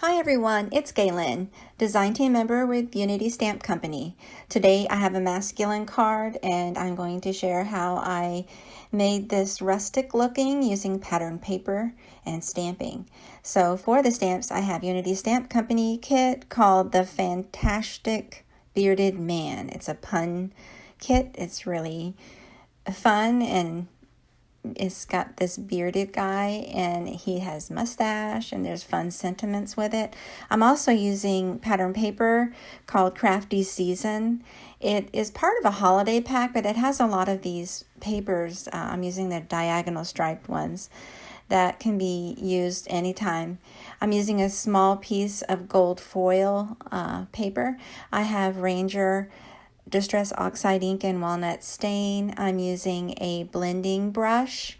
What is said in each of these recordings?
Hi everyone, it's Galen, design team member with Unity Stamp Company. Today I have a masculine card and I'm going to share how I made this rustic looking using pattern paper and stamping. So for the stamps I have Unity Stamp Company kit called the Fantastic Bearded Man. It's a pun kit. It's really fun and it's got this bearded guy and he has mustache and there's fun sentiments with it. I'm also using pattern paper called Krafty Season. It is part of a holiday pack, but it has a lot of these papers. I'm using the diagonal striped ones that can be used anytime. I'm using a small piece of gold foil paper. I have Ranger Distress Oxide ink and walnut stain. I'm using a blending brush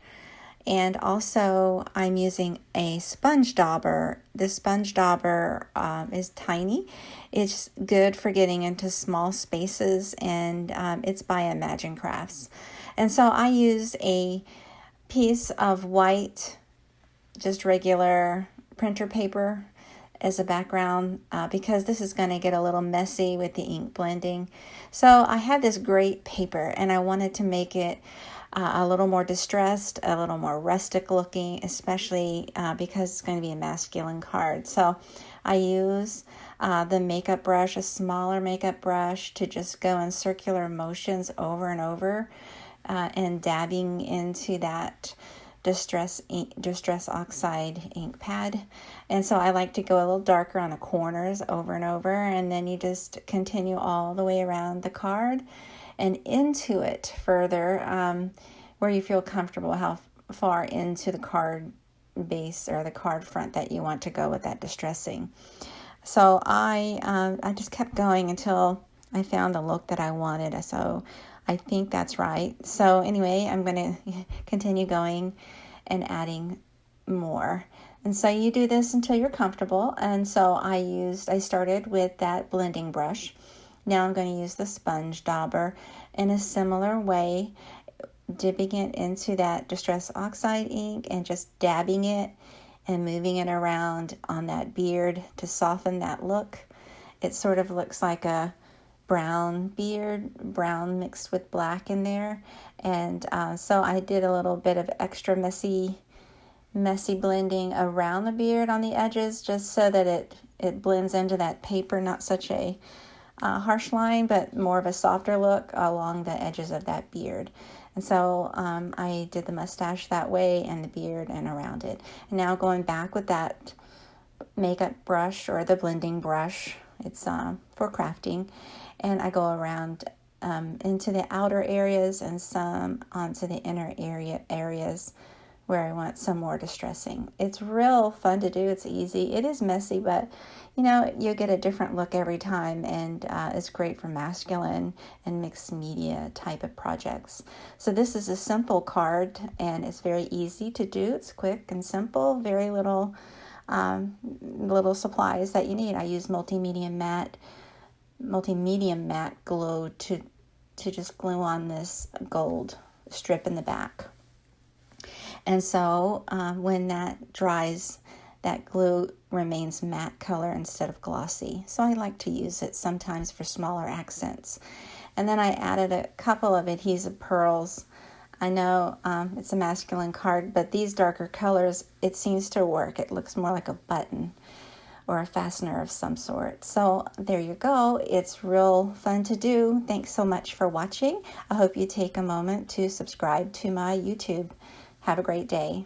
and also I'm using a sponge dauber. This sponge dauber is tiny. It's good for getting into small spaces and it's by Imagine Crafts. And so I used a piece of white, just regular printer paper as a background because this is going to get a little messy with the ink blending. So I had this great paper and I wanted to make it a little more distressed, a little more rustic looking, especially because it's going to be a masculine card. So I use the makeup brush, a smaller makeup brush, to just go in circular motions over and over and dabbing into that distress oxide ink pad. And so I like to go a little darker on the corners over and over, and then you just continue all the way around the card and into it further where you feel comfortable how far into the card base or the card front that you want to go with that distressing. So I just kept going until I found the look that I wanted. So I think that's right. So anyway, I'm going to continue going and adding more. And so you do this until you're comfortable. And so I started with that blending brush. Now I'm going to use the sponge dauber in a similar way, dipping it into that Distress Oxide ink and just dabbing it and moving it around on that beard to soften that look. It sort of looks like a brown beard, brown mixed with black in there. And so I did a little bit of extra messy blending around the beard on the edges just so that it blends into that paper, not such a harsh line, but more of a softer look along the edges of that beard. And so I did the mustache that way and the beard and around it. And now going back with that makeup brush or the blending brush, it's for crafting, and I go around into the outer areas and some onto the inner areas where I want some more distressing. It's real fun to do. It's easy. It is messy, but you get a different look every time, and it's great for masculine and mixed media type of projects. So this is a simple card, and it's very easy to do. It's quick and simple, very little supplies that you need. I use multi-medium matte glue to just glue on this gold strip in the back. And so when that dries, that glue remains matte color instead of glossy. So I like to use it sometimes for smaller accents. And then I added a couple of adhesive pearls. I know it's a masculine card, but these darker colors, it seems to work. It looks more like a button or a fastener of some sort. So there you go. It's real fun to do. Thanks so much for watching. I hope you take a moment to subscribe to my YouTube. Have a great day.